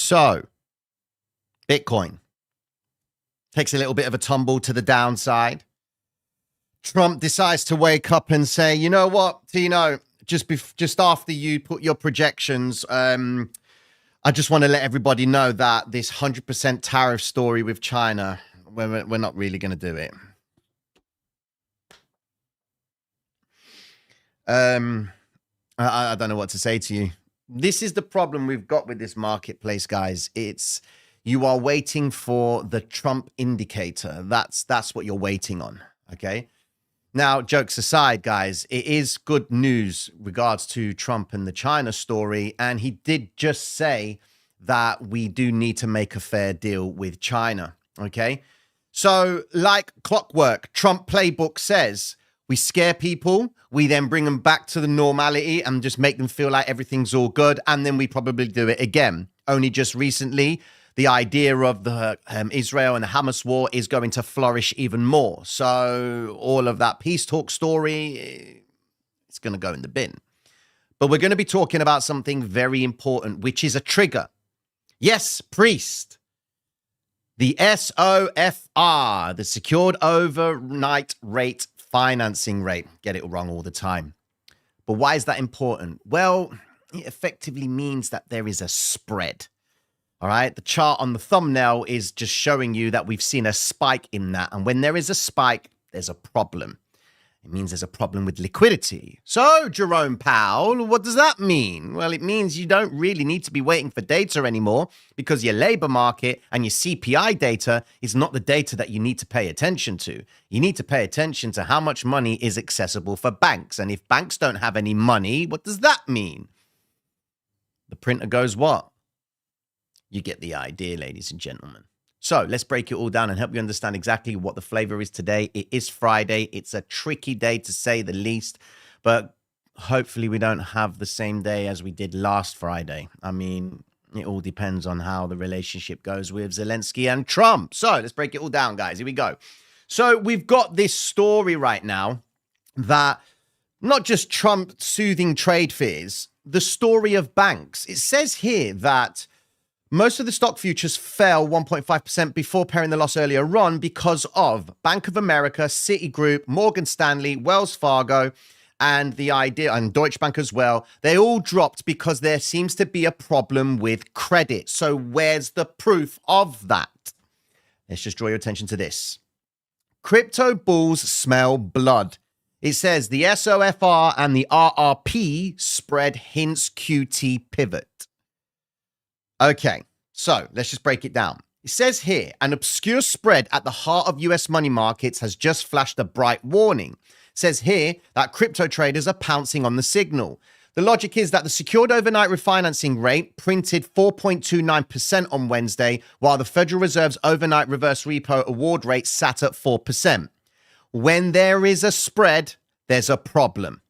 So, Bitcoin takes a little bit of a tumble to the downside. Trump decides to wake up and say, you know what, Tino, just after you put your projections, I just want to let everybody know that this 100% tariff story with China, we're not really going to do it. I don't know what to say to you. This is the problem we've got with this marketplace, guys. It's you are waiting for the Trump indicator. That's what you're waiting on, okay? Now, jokes aside, guys, it is good news regards to Trump and the China story, and he did just say that we do need to make a fair deal with China, okay? So, like clockwork, Trump playbook says, we scare people, we then bring them back to the normality and just make them feel like everything's all good, and then we probably do it again. Only just recently, the idea of the Israel and the Hamas war is going to flourish even more. So all of that peace talk story, it's going to go in the bin. But we're going to be talking about something very important, which is a trigger. Yes, priest. The SOFR, the Secured Overnight Rate Financing Rate. Get it wrong all the time. But why is that important? Well, it effectively means that there is a spread. All right, the chart on the thumbnail is just showing you that we've seen a spike in that. And when there is a spike, there's a problem. It means there's a problem with liquidity. So, Jerome Powell, what does that mean? Well, it means you don't really need to be waiting for data anymore because your labor market and your CPI data is not the data that you need to pay attention to. You need to pay attention to how much money is accessible for banks. And if banks don't have any money, what does that mean? The printer goes what? You get the idea, ladies and gentlemen. So let's break it all down and help you understand exactly what the flavor is today. It is Friday. It's a tricky day to say the least, but hopefully we don't have the same day as we did last Friday. I mean, it all depends on how the relationship goes with Zelensky and Trump. So let's break it all down, guys. Here we go. So we've got this story right now that not just Trump soothing trade fears, the story of banks. It says here that most of the stock futures fell 1.5% before pairing the loss earlier on because of Bank of America, Citigroup, Morgan Stanley, Wells Fargo, and the idea, and Deutsche Bank as well. They all dropped because there seems to be a problem with credit. So where's the proof of that? Let's just draw your attention to this. Crypto bulls smell blood. It says the SOFR and the RRP spread hints QT pivot. Okay, so let's just break it down. It says here, an obscure spread at the heart of US money markets has just flashed a bright warning. It says here that crypto traders are pouncing on the signal. The logic is that the secured overnight refinancing rate printed 4.29% on Wednesday, while the Federal Reserve's overnight reverse repo award rate sat at 4%. When there is a spread, there's a problem.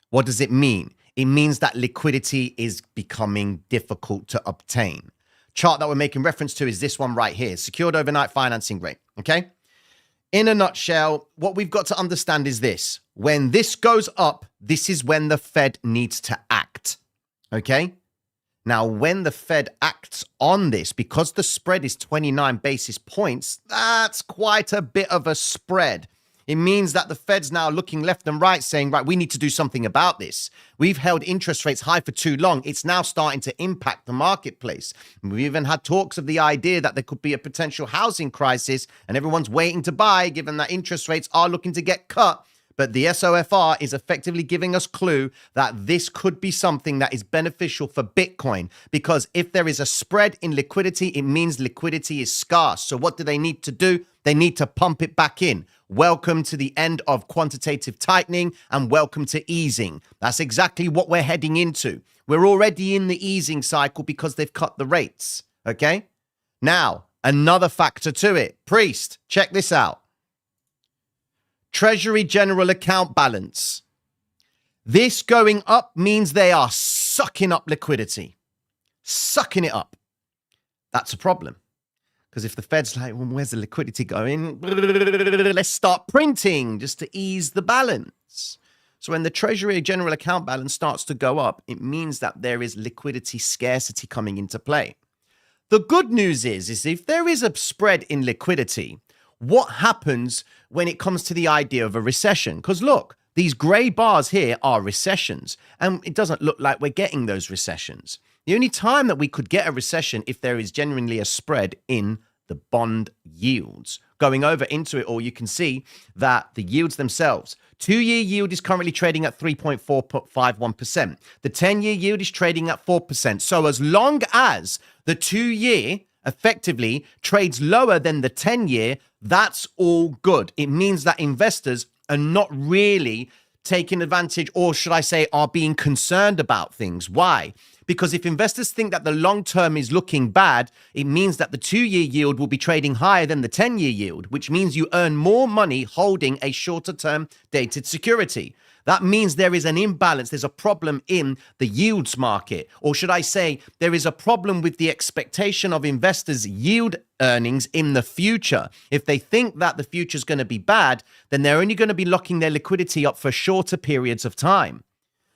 What does it mean? It means that liquidity is becoming difficult to obtain. Chart that we're making reference to is this one right here, secured overnight financing rate, okay? In a nutshell, what we've got to understand is this. When this goes up, this is when the Fed needs to act, okay? Now, when the Fed acts on this, because the spread is 29 basis points, that's quite a bit of a spread. It means that the Fed's now looking left and right saying, right, we need to do something about this. We've held interest rates high for too long. It's now starting to impact the marketplace. We've even had talks of the idea that there could be a potential housing crisis and everyone's waiting to buy given that interest rates are looking to get cut. But the SOFR is effectively giving us clue that this could be something that is beneficial for Bitcoin, because if there is a spread in liquidity, it means liquidity is scarce. So what do they need to do? They need to pump it back in. Welcome to the end of quantitative tightening and welcome to easing. That's exactly what we're heading into. We're already in the easing cycle because they've cut the rates. Okay? Now, another factor to it. Priest, check this out. Treasury general account balance. This going up means they are sucking up liquidity. Sucking it up. That's a problem. Because if the Fed's like, well, where's the liquidity going? Let's start printing just to ease the balance. So when the Treasury general account balance starts to go up, it means that there is liquidity scarcity coming into play. The good news is if there is a spread in liquidity, what happens when it comes to the idea of a recession? Because look, these gray bars here are recessions, and it doesn't look like we're getting those recessions. The only time that we could get a recession if there is genuinely a spread in the bond yields. Going over into it all, you can see that the yields themselves, 2-year yield is currently trading at 3.451%. The 10-year yield is trading at 4%. So as long as the 2-year effectively trades lower than the 10-year, that's all good. It means that investors are not really taking advantage, or should I say, are being concerned about things. Why? Because if investors think that the long term is looking bad, it means that the 2-year yield will be trading higher than the 10-year yield, which means you earn more money holding a shorter term dated security. That means there is an imbalance. There's a problem in the yields market. Or should I say, there is a problem with the expectation of investors' yield earnings in the future. If they think that the future is going to be bad, then they're only going to be locking their liquidity up for shorter periods of time.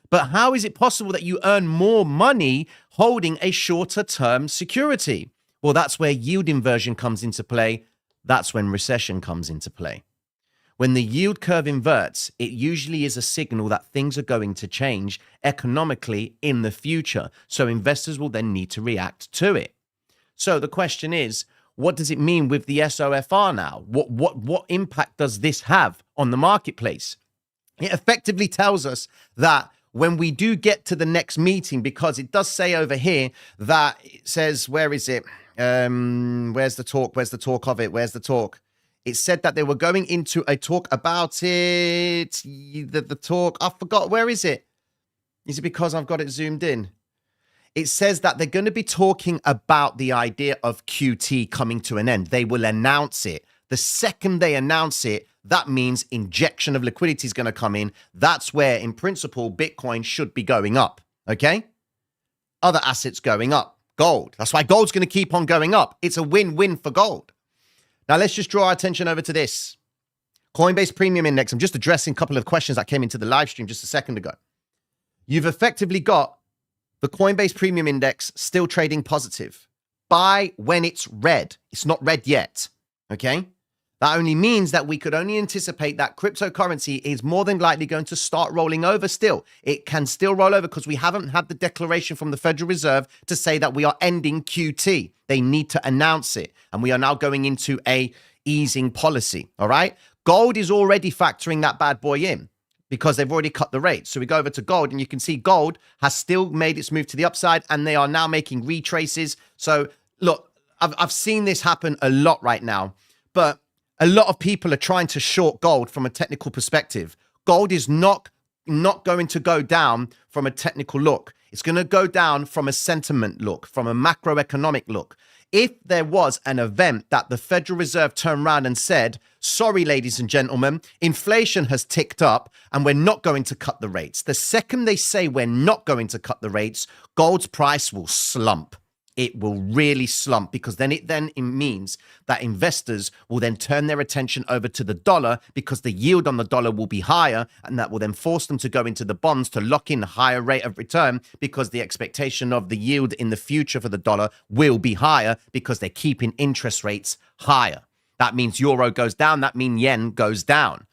But how is it possible that you earn more money holding a shorter term security? Well, that's where yield inversion comes into play. That's when recession comes into play. When the yield curve inverts, it usually is a signal that things are going to change economically in the future. So investors will then need to react to it. So the question is, what does it mean with the SOFR now? What impact does this have on the marketplace? It effectively tells us that when we do get to the next meeting, because it does say over here that it says, where is it? Where's the talk? Where's the talk of it? Where's the talk? It said that they were going into a talk about it. The talk, I forgot. Where is it? Is it because I've got it zoomed in? It says that they're going to be talking about the idea of QT coming to an end. They will announce it. The second they announce it, that means injection of liquidity is going to come in. That's where, in principle, Bitcoin should be going up. Okay? Other assets going up. Gold. That's why gold's going to keep on going up. It's a win-win for gold. Now, let's just draw our attention over to this. Coinbase Premium Index. I'm just addressing a couple of questions that came into the live stream just a second ago. You've effectively got the Coinbase Premium Index still trading positive. Buy when it's red. It's not red yet. Okay? That only means that we could only anticipate that cryptocurrency is more than likely going to start rolling over still. It can still roll over because we haven't had the declaration from the Federal Reserve to say that we are ending QT. They need to announce it. And we are now going into a easing policy. All right. Gold is already factoring that bad boy in because they've already cut the rate. So we go over to gold and you can see gold has still made its move to the upside and they are now making retraces. So look, I've seen this happen a lot right now, but a lot of people are trying to short gold from a technical perspective. Gold is not going to go down from a technical look. It's going to go down from a sentiment look, from a macroeconomic look. If there was an event that the Federal Reserve turned around and said, sorry, ladies and gentlemen, inflation has ticked up and we're not going to cut the rates. The second they say we're not going to cut the rates, gold's price will slump. It will really slump because then it means that investors will then turn their attention over to the dollar because the yield on the dollar will be higher and that will then force them to go into the bonds to lock in a higher rate of return because the expectation of the yield in the future for the dollar will be higher because they're keeping interest rates higher. That means euro goes down. That means yen goes down.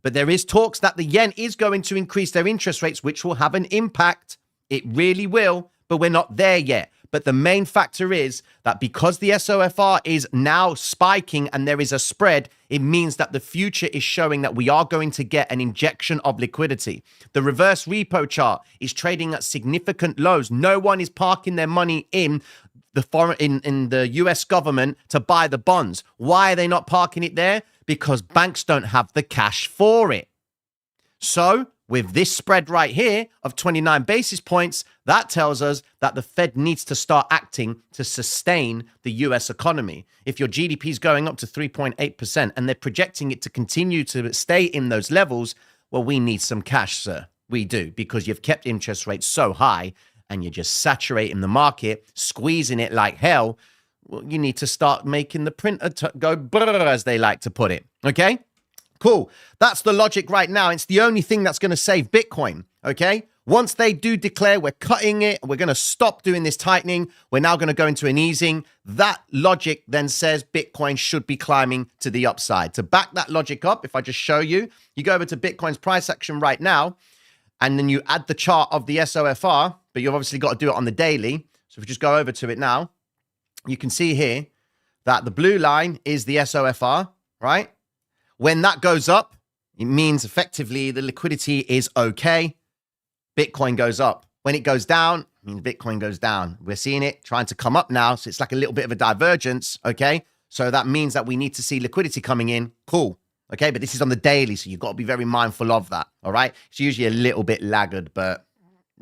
But there is talks that the yen is going to increase their interest rates, which will have an impact. It really will, but we're not there yet. But the main factor is that because the SOFR is now spiking and there is a spread, it means that the future is showing that we are going to get an injection of liquidity. The reverse repo chart is trading at significant lows. No one is parking their money in the US government to buy the bonds. Why are they not parking it there? Because banks don't have the cash for it. So with this spread right here of 29 basis points, that tells us that the Fed needs to start acting to sustain the US economy. If your GDP is going up to 3.8% and they're projecting it to continue to stay in those levels, well, we need some cash, sir. We do, because you've kept interest rates so high and you're just saturating the market, squeezing it like hell. Well, you need to start making the printer go brrr, as they like to put it. Okay? Cool. That's the logic right now. It's the only thing that's going to save Bitcoin. Okay? Once they do declare we're cutting it, we're going to stop doing this tightening, we're now going to go into an easing, that logic then says Bitcoin should be climbing to the upside. To back that logic up, if I just show you, you go over to Bitcoin's price action right now, and then you add the chart of the SOFR, but you've obviously got to do it on the daily. So if we just go over to it now, you can see here that the blue line is the SOFR, right? When that goes up, it means effectively the liquidity is okay. Bitcoin goes up. When it goes down, it means Bitcoin goes down. We're seeing it trying to come up now. So it's like a little bit of a divergence. Okay. So that means that we need to see liquidity coming in. Cool. Okay. But this is on the daily. So you've got to be very mindful of that. All right. It's usually a little bit laggard, but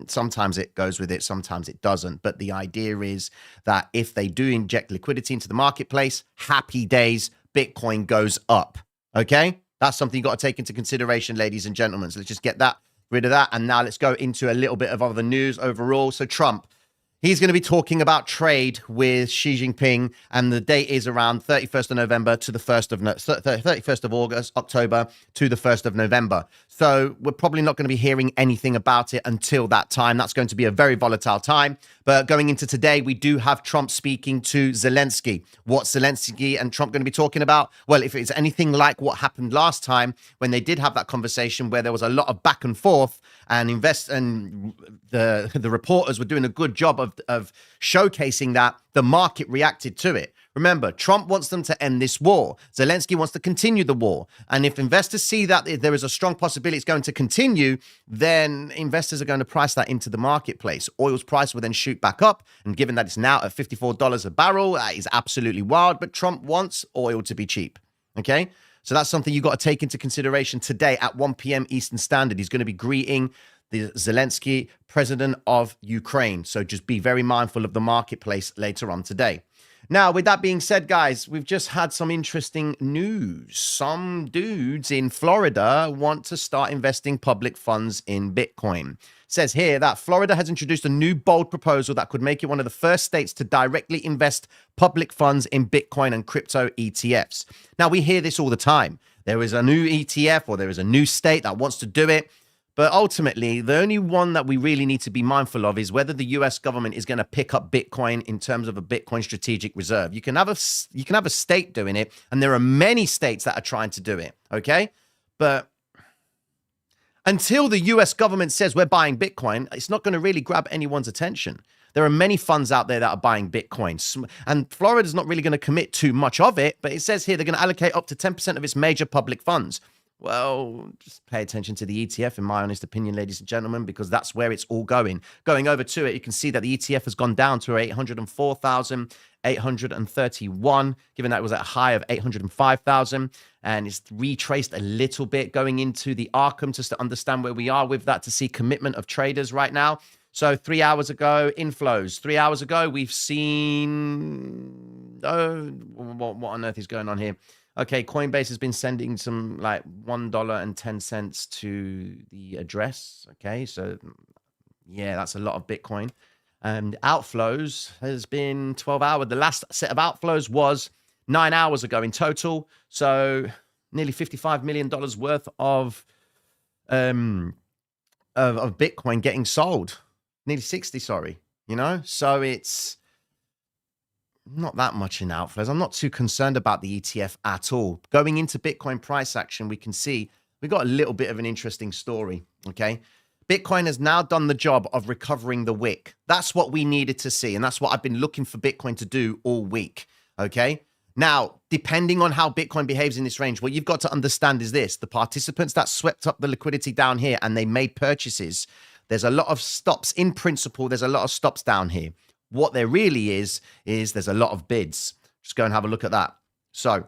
sometimes it goes with it. Sometimes it doesn't. But the idea is that if they do inject liquidity into the marketplace, happy days, Bitcoin goes up. Okay. That's something you've got to take into consideration, ladies and gentlemen. So let's just get rid of that. And now let's go into a little bit of other news overall. So Trump, he's going to be talking about trade with Xi Jinping, and the date is around 31st of November to the 31st of October to the 1st of November. So we're probably not going to be hearing anything about it until that time. That's going to be a very volatile time. But going into today, we do have Trump speaking to Zelensky. What's Zelensky and Trump going to be talking about? Well, if it's anything like what happened last time when they did have that conversation where there was a lot of back and forth, and the reporters were doing a good job of showcasing that, the market reacted to it. Remember, Trump wants them to end this war. Zelensky wants to continue the war. And if investors see that there is a strong possibility it's going to continue, then investors are going to price that into the marketplace. Oil's price will then shoot back up. And given that it's now at $54 a barrel, that is absolutely wild. But Trump wants oil to be cheap. Okay? So that's something you've got to take into consideration today at 1 p.m. Eastern Standard. He's going to be greeting the Zelensky, president of Ukraine. So just be very mindful of the marketplace later on today. Now, with that being said, guys, we've just had some interesting news. Some dudes in Florida want to start investing public funds in Bitcoin. It says here that Florida has introduced a new bold proposal that could make it one of the first states to directly invest public funds in Bitcoin and crypto ETFs. Now, we hear this all the time. There is a new ETF or there is a new state that wants to do it. But ultimately, the only one that we really need to be mindful of is whether the US government is going to pick up Bitcoin in terms of a Bitcoin strategic reserve. You can have a state doing it, and there are many states that are trying to do it, okay? But until the US government says we're buying Bitcoin, it's not going to really grab anyone's attention. There are many funds out there that are buying Bitcoin, and Florida's not really going to commit too much of it, but it says here they're going to allocate up to 10% of its major public funds. Well, just pay attention to the ETF, in my honest opinion, ladies and gentlemen, because that's where it's all going. Going over to it, you can see that the ETF has gone down to 804,831, given that it was at a high of 805,000. And it's retraced a little bit going into the Arkham just to understand where we are with that, to see commitment of traders right now. So 3 hours ago, inflows. 3 hours ago, we've seen... Oh, what on earth is going on here? Okay, Coinbase has been sending some like $1.10 to the address. Okay, so yeah, that's a lot of Bitcoin. And outflows has been 12 hours. The last set of outflows was 9 hours ago in total. So nearly $55 million worth of Bitcoin getting sold. Nearly 60, sorry. You know, so it's not that much in outflows. I'm not too concerned about the ETF at all. Going into Bitcoin price action, we can see we've got a little bit of an interesting story, okay? Bitcoin has now done the job of recovering the wick. That's what we needed to see, and that's what I've been looking for Bitcoin to do all week, okay? Now, depending on how Bitcoin behaves in this range, what you've got to understand is this. The participants that swept up the liquidity down here and they made purchases, there's a lot of stops. In principle, there's a lot of stops down here. What there really is there's a lot of bids. Just go and have a look at that. So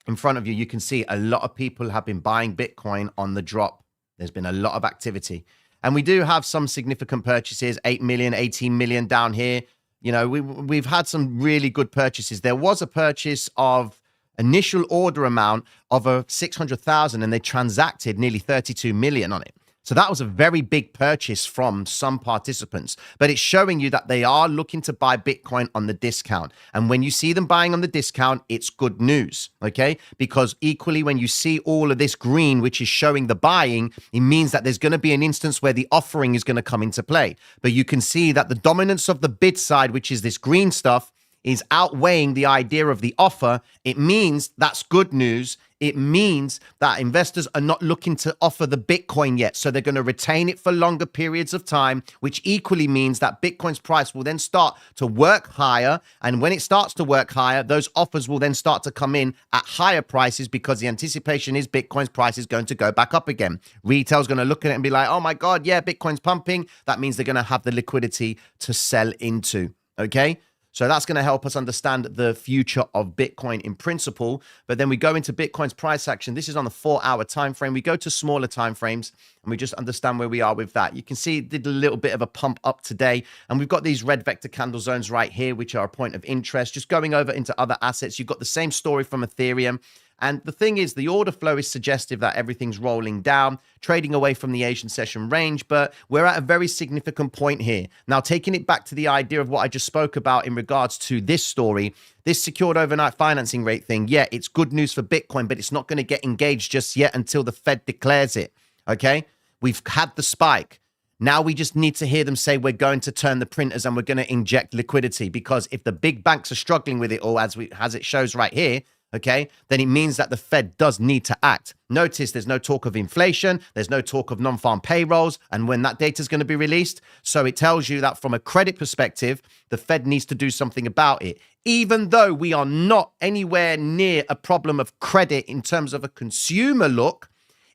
in front of you, you can see a lot of people have been buying Bitcoin on the drop. There's been a lot of activity. And we do have some significant purchases, 8 million, 18 million down here. You know, we've had some really good purchases. There was a purchase of initial order amount of 600,000 and they transacted nearly 32 million on it. So that was a very big purchase from some participants, but it's showing you that they are looking to buy Bitcoin on the discount. And when you see them buying on the discount, it's good news, okay? Because equally, when you see all of this green, which is showing the buying, it means that there's going to be an instance where the offering is going to come into play. But you can see that the dominance of the bid side, which is this green stuff, is outweighing the idea of the offer. It means that's good news. It means that investors are not looking to offer the Bitcoin yet. So they're going to retain it for longer periods of time, which equally means that Bitcoin's price will then start to work higher. And when it starts to work higher, those offers will then start to come in at higher prices because the anticipation is Bitcoin's price is going to go back up again. Retail's going to look at it and be like, oh my God, yeah, Bitcoin's pumping. That means they're going to have the liquidity to sell into, okay? So that's going to help us understand the future of Bitcoin in principle. But then we go into Bitcoin's price action. This is on the 4-hour time frame. We go to smaller time frames and we just understand where we are with that. You can see it did a little bit of a pump up today. And we've got these red vector candle zones right here, which are a point of interest. Just going over into other assets, you've got the same story from Ethereum. And the thing is, the order flow is suggestive that everything's rolling down, trading away from the Asian session range, but we're at a very significant point here. Now, taking it back to the idea of what I just spoke about in regards to this story, this secured overnight financing rate thing, yeah, it's good news for Bitcoin, but it's not going to get engaged just yet until the Fed declares it, okay? We've had the spike. Now we just need to hear them say we're going to turn the printers and we're going to inject liquidity, because if the big banks are struggling with it all, as it shows right here, okay, then it means that the Fed does need to act. Notice there's no talk of inflation. There's no talk of non-farm payrolls and when that data is going to be released. So it tells you that from a credit perspective, the Fed needs to do something about it. Even though we are not anywhere near a problem of credit in terms of a consumer look,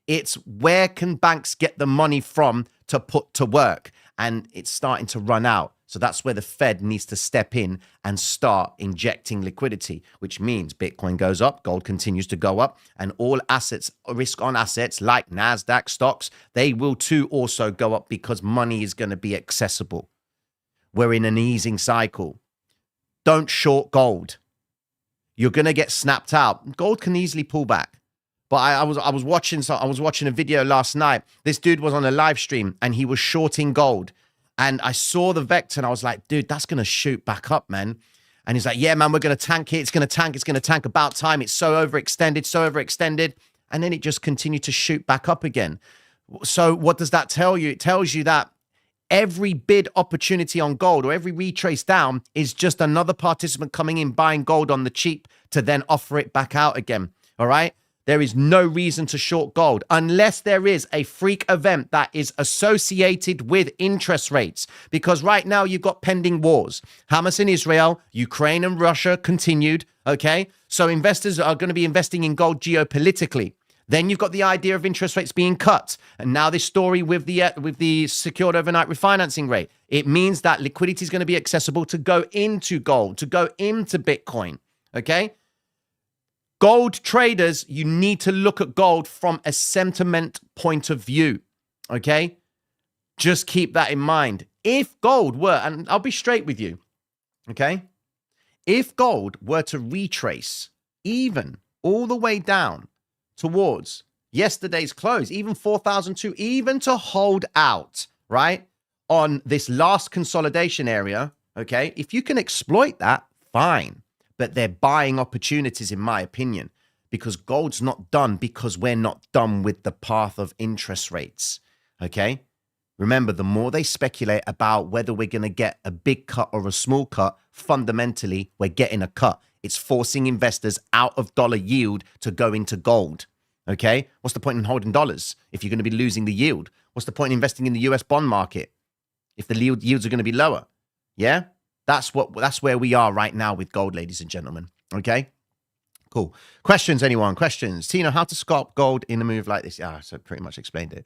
it's where can banks get the money from to put to work? And it's starting to run out. So that's where the Fed needs to step in and start injecting liquidity, which means Bitcoin goes up, gold continues to go up, and all assets, risk-on assets like NASDAQ stocks, they will too also go up because money is going to be accessible. We're in an easing cycle. Don't short gold. You're going to get snapped out. Gold can easily pull back. But I was watching a video last night. This dude was on a live stream and he was shorting gold. And I saw the vector and I was like, dude, that's going to shoot back up, man. And he's like, yeah, man, we're going to tank it. It's going to tank. It's going to tank. About time. It's so overextended. And then it just continued to shoot back up again. So what does that tell you? It tells you that every bid opportunity on gold or every retrace down is just another participant coming in, buying gold on the cheap to then offer it back out again. All right. There is no reason to short gold unless there is a freak event that is associated with interest rates. Because right now you've got pending wars. Hamas in Israel, Ukraine and Russia continued, okay? So investors are going to be investing in gold geopolitically. Then you've got the idea of interest rates being cut. And now this story with the secured overnight refinancing rate. It means that liquidity is going to be accessible to go into gold, to go into Bitcoin, okay? Gold traders, you need to look at gold from a sentiment point of view, okay? Just keep that in mind. If gold were, and I'll be straight with you, okay? If gold were to retrace even all the way down towards yesterday's close, even 4,002, even to hold out, right, on this last consolidation area, okay? If you can exploit that, fine. But they're buying opportunities, in my opinion, because gold's not done because we're not done with the path of interest rates, okay? Remember, the more they speculate about whether we're going to get a big cut or a small cut, fundamentally, we're getting a cut. It's forcing investors out of dollar yield to go into gold, okay? What's the point in holding dollars if you're going to be losing the yield? What's the point in investing in the US bond market if the yields are going to be lower? Yeah? That's where we are right now with gold, ladies and gentlemen. Okay, cool. Questions, anyone? Questions? Tino, how to scalp gold in a move like this? Yeah, so pretty much explained it.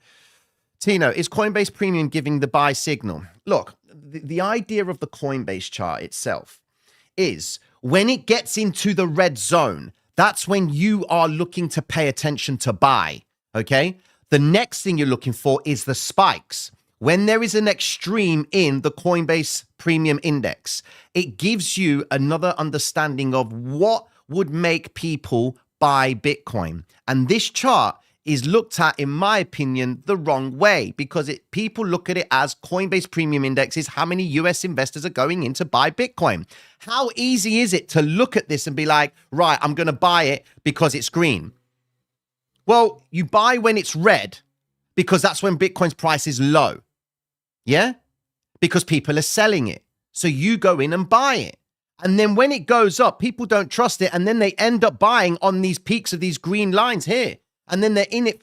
Tino, is Coinbase Premium giving the buy signal? Look, the idea of the Coinbase chart itself is when it gets into the red zone, that's when you are looking to pay attention to buy. Okay, the next thing you're looking for is the spikes. When there is an extreme in the Coinbase Premium Index, it gives you another understanding of what would make people buy Bitcoin. And this chart is looked at, in my opinion, the wrong way, because people look at it as Coinbase Premium Index is how many US investors are going in to buy Bitcoin. How easy is it to look at this and be like, right, I'm going to buy it because it's green? Well, you buy when it's red because that's when Bitcoin's price is low. Yeah? Because people are selling it. So you go in and buy it. And then when it goes up, people don't trust it. And then they end up buying on these peaks of these green lines here. And then they're in it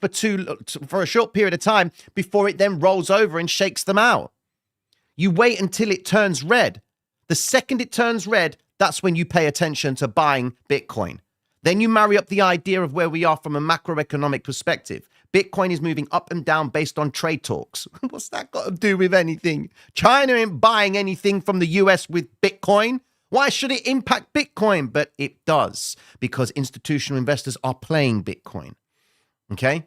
for a short period of time before it then rolls over and shakes them out. You wait until it turns red. The second it turns red, that's when you pay attention to buying Bitcoin. Then you marry up the idea of where we are from a macroeconomic perspective. Bitcoin is moving up and down based on trade talks. What's that got to do with anything? China ain't buying anything from the US with Bitcoin. Why should it impact Bitcoin? But it does, because institutional investors are playing Bitcoin. Okay?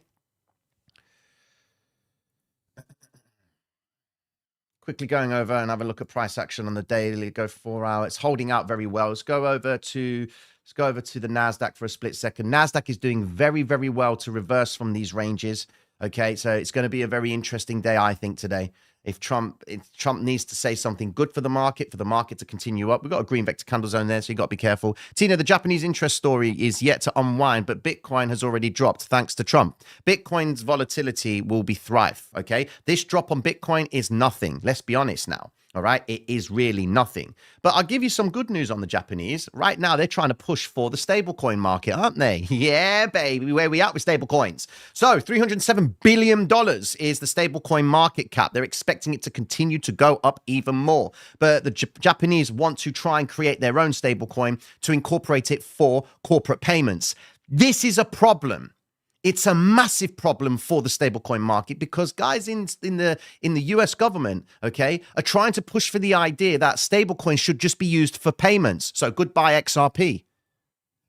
Quickly going over and have a look at price action on the daily. Go 4 hour. It's holding out very well. Let's go over to the NASDAQ for a split second. NASDAQ is doing very, very well to reverse from these ranges. Okay, so it's going to be a very interesting day, I think, today. If Trump needs to say something good for the market to continue up. We've got a green vector candle zone there, so you've got to be careful. Tina, the Japanese interest story is yet to unwind, but Bitcoin has already dropped thanks to Trump. Bitcoin's volatility will be thrive, okay? This drop on Bitcoin is nothing. Let's be honest now. All right, it is really nothing. But I'll give you some good news on the Japanese. Right now, they're trying to push for the stablecoin market, aren't they? Yeah, baby, where we at with stablecoins? So $307 billion is the stablecoin market cap. They're expecting it to continue to go up even more. But the Japanese want to try and create their own stablecoin to incorporate it for corporate payments. This is a problem. It's a massive problem for the stablecoin market because guys in the US government, okay, are trying to push for the idea that stablecoins should just be used for payments. So goodbye XRP.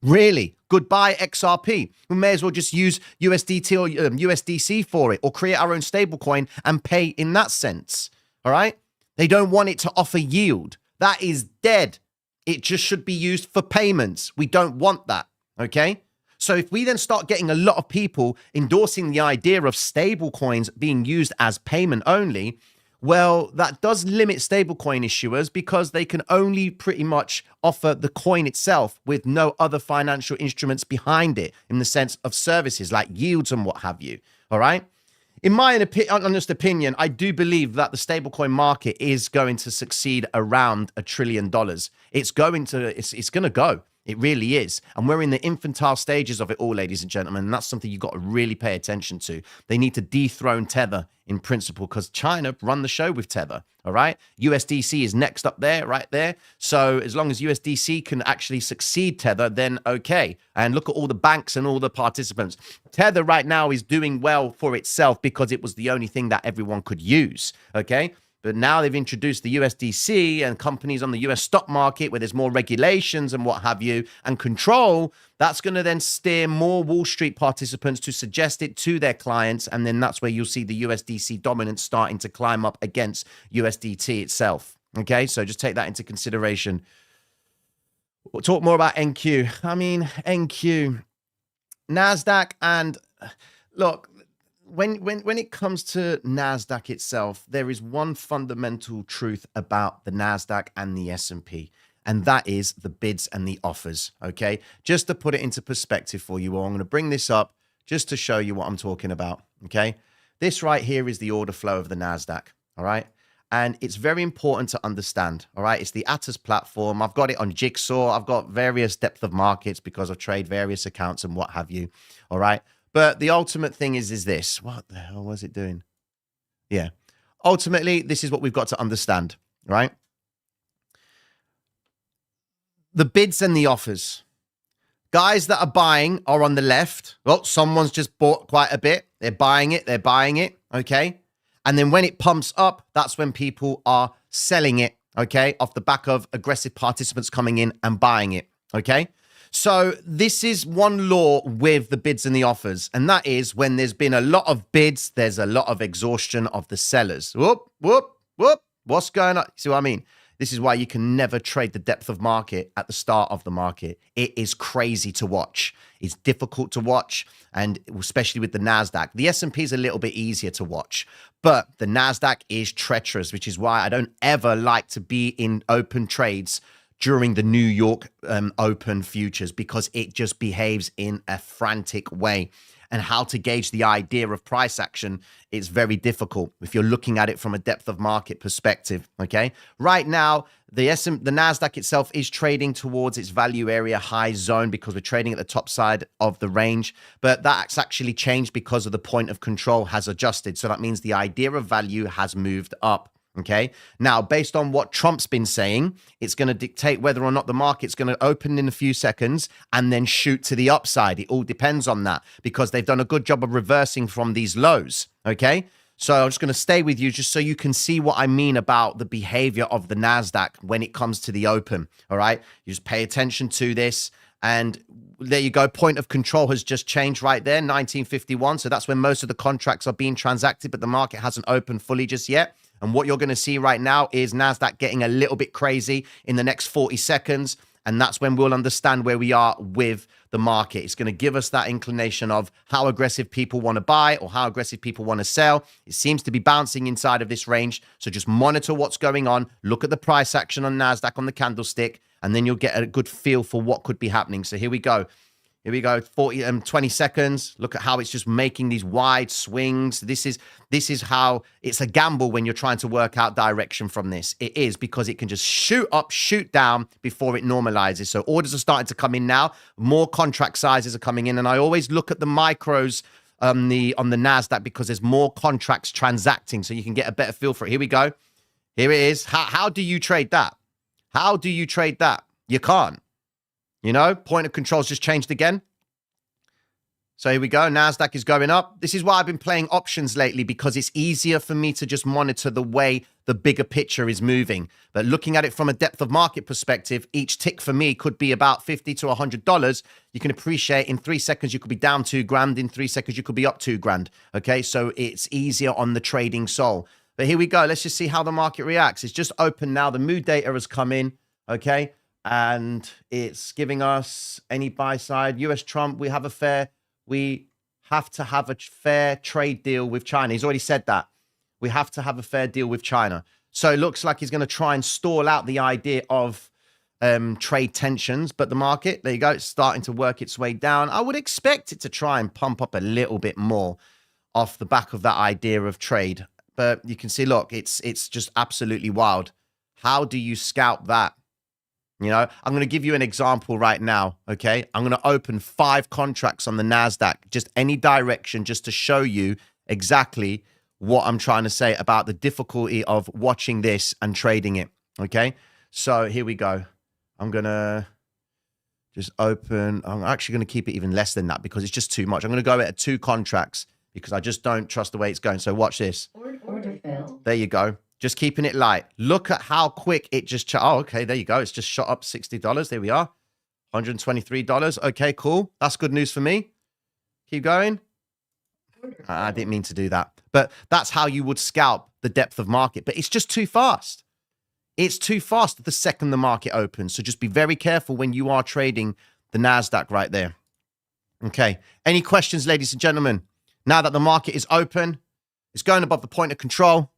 Really? Goodbye XRP. We may as well just use USDT or USDC for it, or create our own stablecoin and pay in that sense. All right? They don't want it to offer yield. That is dead. It just should be used for payments. We don't want that. Okay? So if we then start getting a lot of people endorsing the idea of stable coins being used as payment only, well, that does limit stablecoin issuers because they can only pretty much offer the coin itself with no other financial instruments behind it in the sense of services like yields and what have you. All right. In my honest opinion, I do believe that the stablecoin market is going to succeed around $1 trillion. It's going to go. It really is. And we're in the infantile stages of it all, ladies and gentlemen. And that's something you've got to really pay attention to. They need to dethrone Tether in principle because China run the show with Tether. All right. USDC is next up there, right there. So as long as USDC can actually succeed Tether, then okay. And look at all the banks and all the participants. Tether right now is doing well for itself because it was the only thing that everyone could use. Okay. But now they've introduced the USDC and companies on the US stock market where there's more regulations and what have you and control. That's going to then steer more Wall Street participants to suggest it to their clients. And then that's where you'll see the USDC dominance starting to climb up against USDT itself. Okay, so just take that into consideration. We'll talk more about NQ. I mean, NQ, NASDAQ, and look, when it comes to NASDAQ itself, there is one fundamental truth about the NASDAQ and the S&P, and that is the bids and the offers, okay? Just to put it into perspective for you all, I'm going to bring this up just to show you what I'm talking about, okay? This right here is the order flow of the NASDAQ, all right? And it's very important to understand, all right? It's the Atos platform. I've got it on Jigsaw. I've got various depth of markets because I trade various accounts and what have you, all right? But the ultimate thing is this. What the hell was it doing? Yeah. Ultimately, this is what we've got to understand, right? The bids and the offers. Guys that are buying are on the left. Well, someone's just bought quite a bit. They're buying it, okay? And then when it pumps up, that's when people are selling it, okay? Off the back of aggressive participants coming in and buying it, okay? So this is one law with the bids and the offers, and that is when there's been a lot of bids, there's a lot of exhaustion of the sellers. Whoop, whoop, whoop. What's going on? See what I mean? This is why you can never trade the depth of market at the start of the market. It is crazy to watch. It's difficult to watch, and especially with the NASDAQ. The S&P is a little bit easier to watch, but the NASDAQ is treacherous, which is why I don't ever like to be in open trades during the New York open futures, because it just behaves in a frantic way. And how to gauge the idea of price action is very difficult if you're looking at it from a depth of market perspective, okay? Right now, the NASDAQ itself is trading towards its value area high zone because we're trading at the top side of the range, but that's actually changed because of the point of control has adjusted. So that means the idea of value has moved up. Okay. Now, based on what Trump's been saying, it's going to dictate whether or not the market's going to open in a few seconds and then shoot to the upside. It all depends on that because they've done a good job of reversing from these lows. Okay. So I'm just going to stay with you just so you can see what I mean about the behavior of the NASDAQ when it comes to the open. All right. You just pay attention to this. And there you go. Point of control has just changed right there, 1951. So that's when most of the contracts are being transacted, but the market hasn't opened fully just yet. And what you're going to see right now is NASDAQ getting a little bit crazy in the next 40 seconds. And that's when we'll understand where we are with the market. It's going to give us that inclination of how aggressive people want to buy or how aggressive people want to sell. It seems to be bouncing inside of this range. So just monitor what's going on. Look at the price action on NASDAQ on the candlestick, and then you'll get a good feel for what could be happening. So here we go. Here we go, 20 seconds. Look at how it's just making these wide swings. This is how it's a gamble when you're trying to work out direction from this. It is because it can just shoot up, shoot down before it normalizes. So orders are starting to come in now. More contract sizes are coming in. And I always look at the micros on the NASDAQ because there's more contracts transacting so you can get a better feel for it. Here we go. Here it is. How do you trade that? How do you trade that? You can't. You know, point of control's just changed again. So here we go. NASDAQ is going up. This is why I've been playing options lately, because it's easier for me to just monitor the way the bigger picture is moving. But looking at it from a depth of market perspective, each tick for me could be about $50 to $100. You can appreciate in 3 seconds, you could be down $2,000. In 3 seconds, you could be up $2,000. Okay, so it's easier on the trading soul. But here we go. Let's just see how the market reacts. It's just open now. The mood data has come in. Okay. And it's giving us any buy side. US Trump, we have to have a fair trade deal with China. He's already said that. We have to have a fair deal with China. So it looks like he's going to try and stall out the idea of trade tensions. But the market, there you go, it's starting to work its way down. I would expect it to try and pump up a little bit more off the back of that idea of trade. But you can see, look, it's just absolutely wild. How do you scalp that? You know, I'm going to give you an example right now, okay? I'm going to open 5 contracts on the NASDAQ, just any direction, just to show you exactly what I'm trying to say about the difficulty of watching this and trading it, okay? So here we go. I'm going to just open. I'm actually going to keep it even less than that because it's just too much. I'm going to go at 2 contracts because I just don't trust the way it's going. So watch this. Order failed. There you go. Just keeping it light. Look at how quick it just... Oh, okay, there you go. It's just shot up $60. There we are. $123. Okay, cool. That's good news for me. Keep going. I didn't mean to do that. But that's how you would scalp the depth of market. But it's just too fast. It's too fast the second the market opens. So just be very careful when you are trading the NASDAQ right there. Okay. Any questions, ladies and gentlemen? Now that the market is open, it's going above the point of control.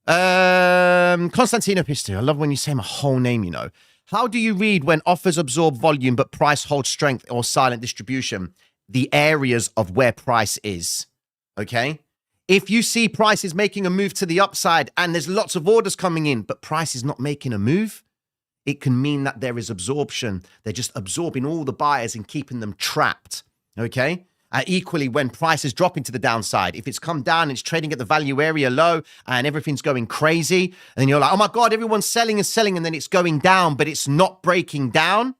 Constantino Pistu, I love when you say my whole name, you know. How do you read when offers absorb volume but price holds strength or silent distribution? The areas of where price is, okay? If you see price is making a move to the upside and there's lots of orders coming in, but price is not making a move, it can mean that there is absorption. They're just absorbing all the buyers and keeping them trapped, okay? Equally, when price is dropping to the downside, if it's come down and it's trading at the value area low and everything's going crazy, and then you're like, oh my God, everyone's selling and selling, and then it's going down, but it's not breaking down,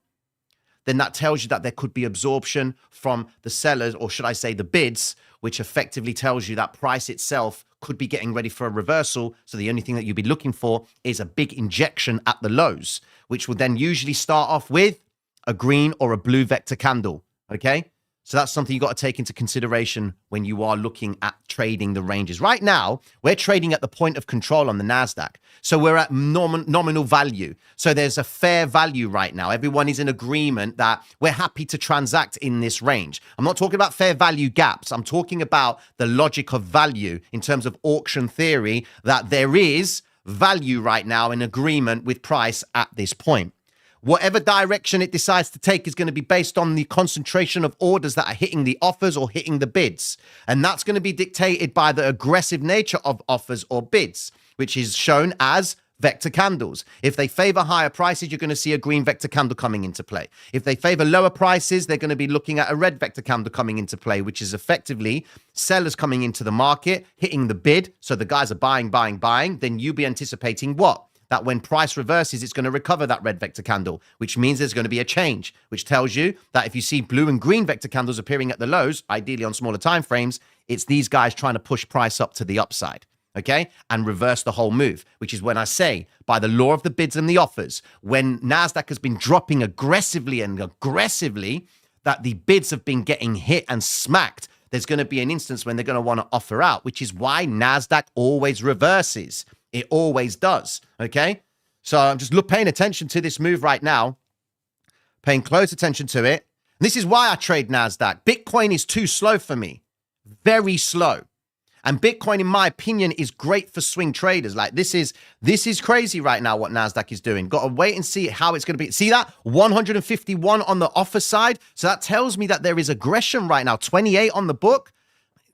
then that tells you that there could be absorption from the sellers, or should I say the bids, which effectively tells you that price itself could be getting ready for a reversal. So the only thing that you'd be looking for is a big injection at the lows, which will then usually start off with a green or a blue vector candle, okay? So that's something you got to take into consideration when you are looking at trading the ranges. Right now, we're trading at the point of control on the NASDAQ. So we're at nominal value. So there's a fair value right now. Everyone is in agreement that we're happy to transact in this range. I'm not talking about fair value gaps. I'm talking about the logic of value in terms of auction theory, that there is value right now in agreement with price at this point. Whatever direction it decides to take is going to be based on the concentration of orders that are hitting the offers or hitting the bids. And that's going to be dictated by the aggressive nature of offers or bids, which is shown as vector candles. If they favor higher prices, you're going to see a green vector candle coming into play. If they favor lower prices, they're going to be looking at a red vector candle coming into play, which is effectively sellers coming into the market, hitting the bid. So the guys are buying. Then you'll be anticipating what? That when price reverses, it's going to recover that red vector candle, which means there's going to be a change, which tells you that if you see blue and green vector candles appearing at the lows, ideally on smaller time frames, it's these guys trying to push price up to the upside, okay, and reverse the whole move, which is when I say, by the law of the bids and the offers, when NASDAQ has been dropping aggressively, that the bids have been getting hit and smacked, there's going to be an instance when they're going to want to offer out, which is why NASDAQ always reverses. It always does, okay? So I'm just paying attention to this move right now, paying close attention to it. And this is why I trade NASDAQ. Bitcoin is too slow for me, very slow. And Bitcoin, in my opinion, is great for swing traders. Like this is crazy right now what NASDAQ is doing. Got to wait and see how it's going to be. See that? 151 on the offer side. So that tells me that there is aggression right now. 28 on the book.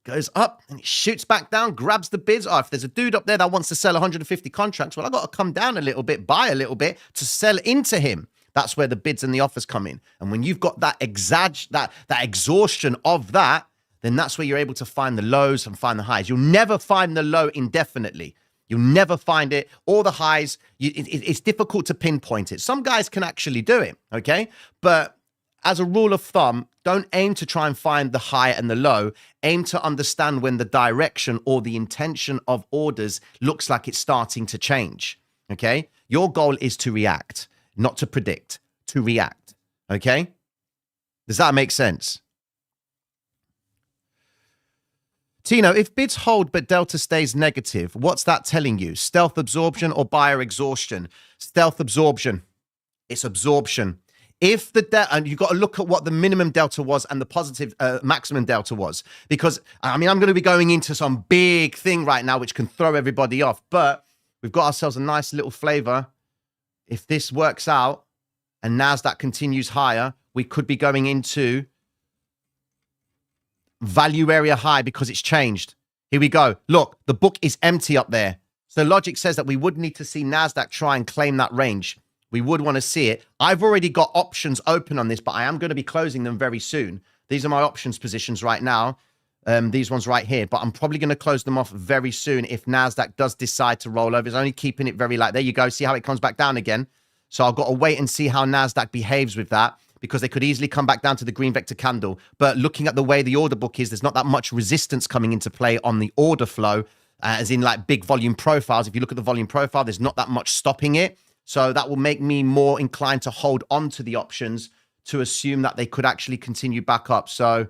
Goes up and it shoots back down, grabs the bids. Oh, if there's a dude up there that wants to sell 150 contracts, well, I got to come down a little bit, buy a little bit to sell into him. That's where the bids and the offers come in. And when you've got that exhaustion of that, then that's where you're able to find the lows and find the highs. You'll never find the low indefinitely. You'll never find it. Or the highs, it's difficult to pinpoint it. Some guys can actually do it, okay? But as a rule of thumb, don't aim to try and find the high and the low. Aim to understand when the direction or the intention of orders looks like it's starting to change, okay? Your goal is to react, not to predict, to react, okay? Does that make sense? Tino, if bids hold but delta stays negative, what's that telling you? Stealth absorption or buyer exhaustion? Stealth absorption. It's absorption. If the and you've got to look at what the minimum delta was and the positive maximum delta was, because I mean, I'm going to be going into some big thing right now, which can throw everybody off, but we've got ourselves a nice little flavor. If this works out and NASDAQ continues higher, we could be going into value area high because it's changed. Here we go. Look, the book is empty up there. So logic says that we would need to see NASDAQ try and claim that range. We would want to see it. I've already got options open on this, but I am going to be closing them very soon. These are my options positions right now. These ones right here, but I'm probably going to close them off very soon if NASDAQ does decide to roll over. It's only keeping it very light. There you go. See how it comes back down again. So I've got to wait and see how NASDAQ behaves with that, because they could easily come back down to the green vector candle. But looking at the way the order book is, there's not that much resistance coming into play on the order flow, as in like big volume profiles. If you look at the volume profile, there's not that much stopping it. So that will make me more inclined to hold on to the options to assume that they could actually continue back up. So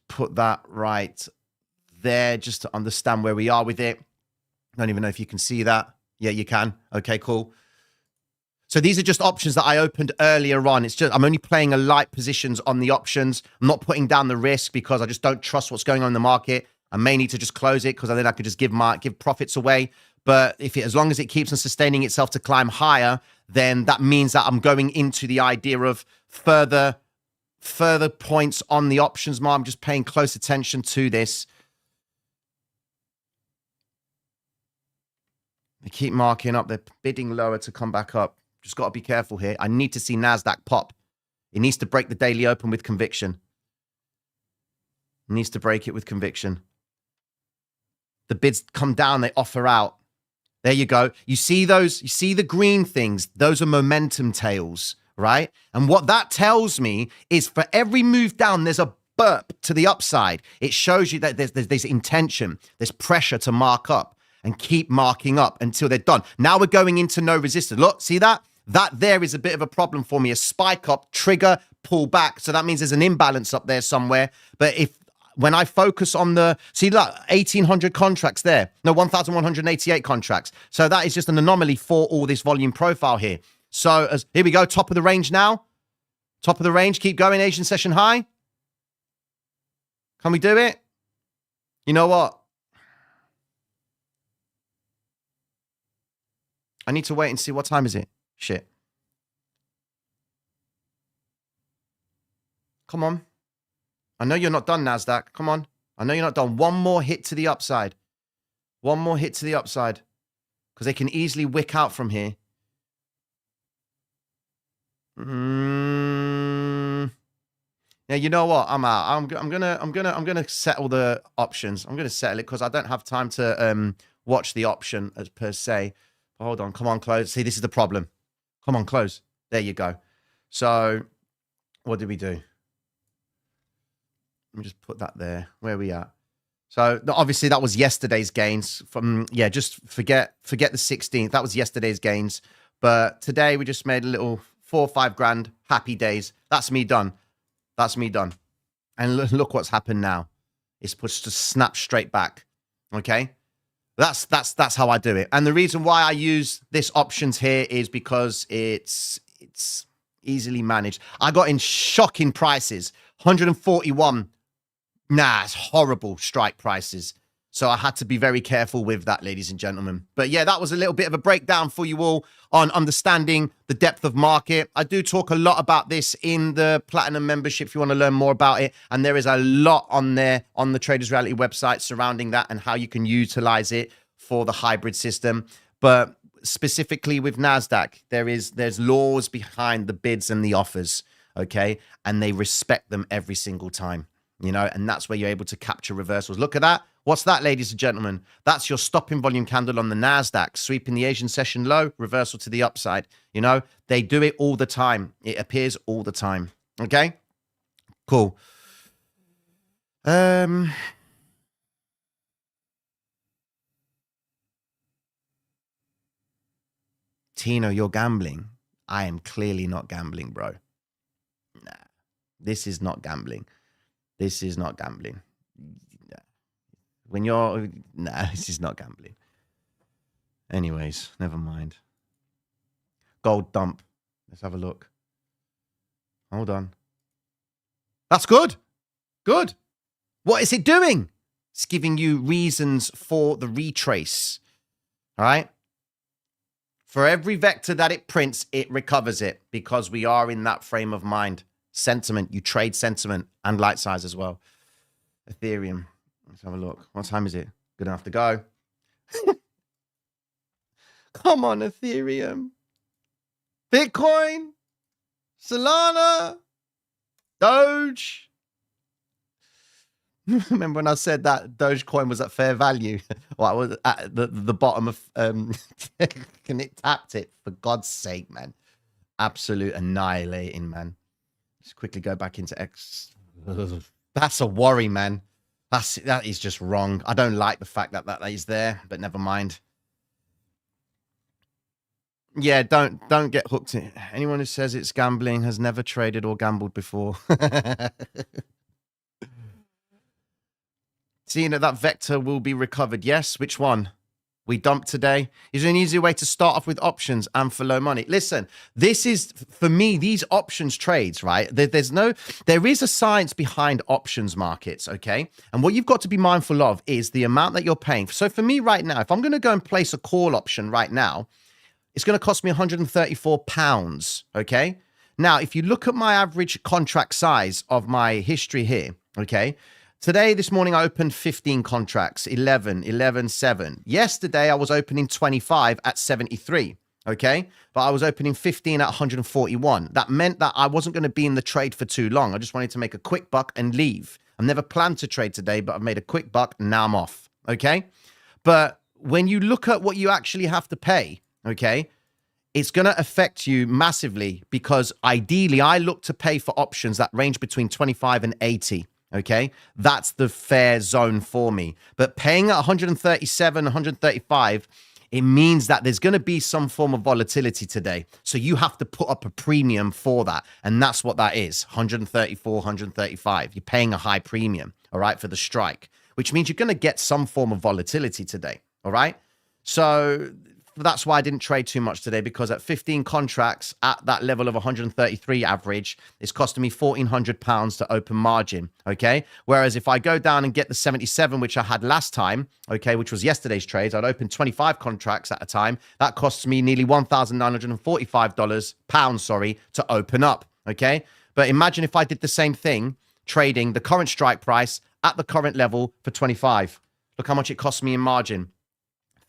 put that right there just to understand where we are with it. I don't even know if you can see that. Yeah, you can. Okay, cool. So these are just options that I opened earlier on. It's just, I'm only playing a light positions on the options. I'm not putting down the risk because I just don't trust what's going on in the market. I may need to just close it because then I could just give profits away. But as long as it keeps on sustaining itself to climb higher, then that means that I'm going into the idea of further points on the options mark. I'm just paying close attention to this. They keep marking up. They're bidding lower to come back up. Just got to be careful here. I need to see NASDAQ pop. It needs to break the daily open with conviction. It needs to break it with conviction. The bids come down, they offer out. There you go. You see those? You see the green things? Those are momentum tails, right? And what that tells me is for every move down, there's a burp to the upside. It shows you that there's intention, there's pressure to mark up and keep marking up until they're done. Now we're going into no resistance. Look, see that? That there is a bit of a problem for me. A spike up, trigger, pull back. So that means there's an imbalance up there somewhere. But when I focus on see, look, 1,800 contracts there. No, 1,188 contracts. So that is just an anomaly for all this volume profile here. So here we go, top of the range now. Top of the range, keep going, Asian session high. Can we do it? You know what? I need to wait and see what time is it. Shit. Come on. I know you're not done, NASDAQ. Come on. I know you're not done. One more hit to the upside. One more hit to the upside. Because they can easily wick out from here. Yeah, you know what? I'm out. I'm gonna settle the options. I'm gonna settle it because I don't have time to watch the option as per se. Hold on. Come on, close. See, this is the problem. Come on, close. There you go. So, what did we do? Let me just put that there. Where are we at? So obviously that was yesterday's gains from, yeah, just forget the 16th. That was yesterday's gains. But today we just made a little 4 or 5 grand. Happy days. That's me done. That's me done. And look what's happened now. It's pushed to snap straight back. Okay. That's how I do it. And the reason why I use this options here is because it's easily managed. I got in shocking prices. 141. Nah, it's horrible strike prices. So I had to be very careful with that, ladies and gentlemen. But yeah, that was a little bit of a breakdown for you all on understanding the depth of market. I do talk a lot about this in the Platinum membership if you want to learn more about it. And there is a lot on there on the Traders Reality website surrounding that and how you can utilize it for the hybrid system. But specifically with NASDAQ, there's laws behind the bids and the offers, okay? And they respect them every single time. You know, and that's where you're able to capture reversals. Look at that. What's that, ladies and gentlemen? That's your stopping volume candle on the NASDAQ, sweeping the Asian session low, reversal to the upside. You know, they do it all the time. It appears all the time. Okay, cool. Tino, you're gambling. I am clearly not gambling, bro. Nah, this is not gambling. This is not gambling. When you're... Nah, this is not gambling. Anyways, never mind. Gold dump. Let's have a look. Hold on. That's good. Good. What is it doing? It's giving you reasons for the retrace. All right? For every vector that it prints, it recovers it because we are in that frame of mind. Sentiment, you trade sentiment and light size as well. Ethereum, let's have a look. What time is it? Good enough to go. Come on, Ethereum. Bitcoin, Solana, Doge. Remember when I said that Dogecoin was at fair value? Well, I was at the bottom of, and it tapped it, for God's sake, man. Absolute annihilating, man. Just quickly go back into X. That's a worry, man. That is just wrong. I don't like the fact that is there, but never mind. Yeah, don't get hooked in. Anyone who says it's gambling has never traded or gambled before. Seeing that vector will be recovered. Yes, which one? We dumped today. Is there an easier way to start off with options and for low money? Listen, this is, for me, these options trades, right? There is a science behind options markets, okay? And what you've got to be mindful of is the amount that you're paying. So for me right now, if I'm going to go and place a call option right now, it's going to cost me £134, okay? Now, if you look at my average contract size of my history here, okay? Today, this morning, I opened 15 contracts, 11, 7. Yesterday, I was opening 25 at 73, okay? But I was opening 15 at 141. That meant that I wasn't going to be in the trade for too long. I just wanted to make a quick buck and leave. I've never planned to trade today, but I've made a quick buck and now I'm off, okay? But when you look at what you actually have to pay, okay, it's going to affect you massively because ideally, I look to pay for options that range between 25 and 80. Okay, that's the fair zone for me. But paying at 137, 135, it means that there's going to be some form of volatility today. So you have to put up a premium for that. And that's what that is, 134, 135. You're paying a high premium, all right, for the strike, which means you're going to get some form of volatility today, all right? So that's why I didn't trade too much today, because at 15 contracts at that level of 133 average, it's costing me £1,400 to open margin, okay? Whereas if I go down and get the 77, which I had last time, okay, which was yesterday's trades, I'd open 25 contracts at a time. That costs me nearly £1,945, to open up, okay? But imagine if I did the same thing, trading the current strike price at the current level for 25. Look how much it costs me in margin.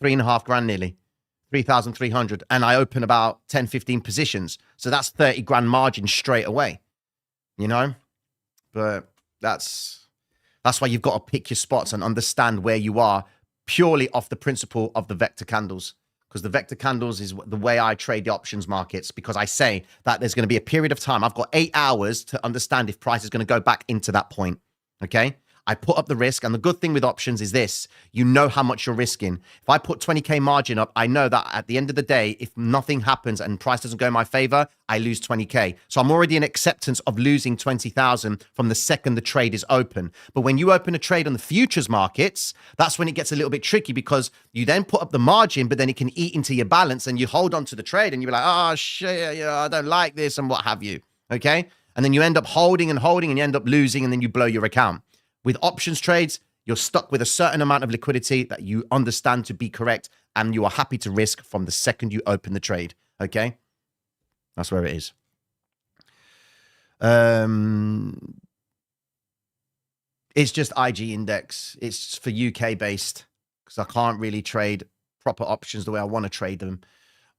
3.5 grand nearly. 3,300, and I open about 10, 15 positions. So that's 30 grand margin straight away, you know? But that's why you've got to pick your spots and understand where you are purely off the principle of the vector candles. Because the vector candles is the way I trade the options markets, because I say that there's going to be a period of time. I've got 8 hours to understand if price is going to go back into that point, okay? I put up the risk, and the good thing with options is this: you know how much you're risking. If I put 20K margin up, I know that at the end of the day, if nothing happens and price doesn't go in my favor, I lose 20K. So I'm already in acceptance of losing 20,000 from the second the trade is open. But when you open a trade on the futures markets, that's when it gets a little bit tricky, because you then put up the margin, but then it can eat into your balance, and you hold on to the trade, and you're like, oh shit, I don't like this, and what have you, okay? And then you end up holding and holding, and you end up losing, and then you blow your account. With options trades, you're stuck with a certain amount of liquidity that you understand to be correct, and you are happy to risk from the second you open the trade, okay? That's where it is. It's just IG index. It's for UK based, because I can't really trade proper options the way I want to trade them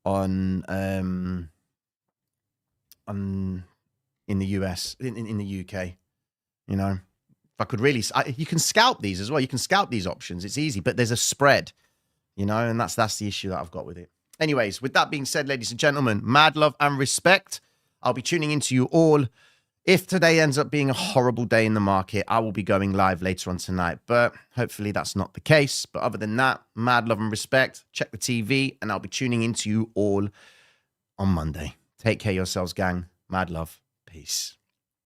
on in the US, in the UK, you know? If I could really, you can scalp these as well. You can scalp these options. It's easy, but there's a spread, you know, and that's the issue that I've got with it. Anyways, with that being said, ladies and gentlemen, mad love and respect. I'll be tuning into you all. If today ends up being a horrible day in the market, I will be going live later on tonight, but hopefully that's not the case. But other than that, mad love and respect. Check the TV, and I'll be tuning into you all on Monday. Take care of yourselves, gang. Mad love. Peace.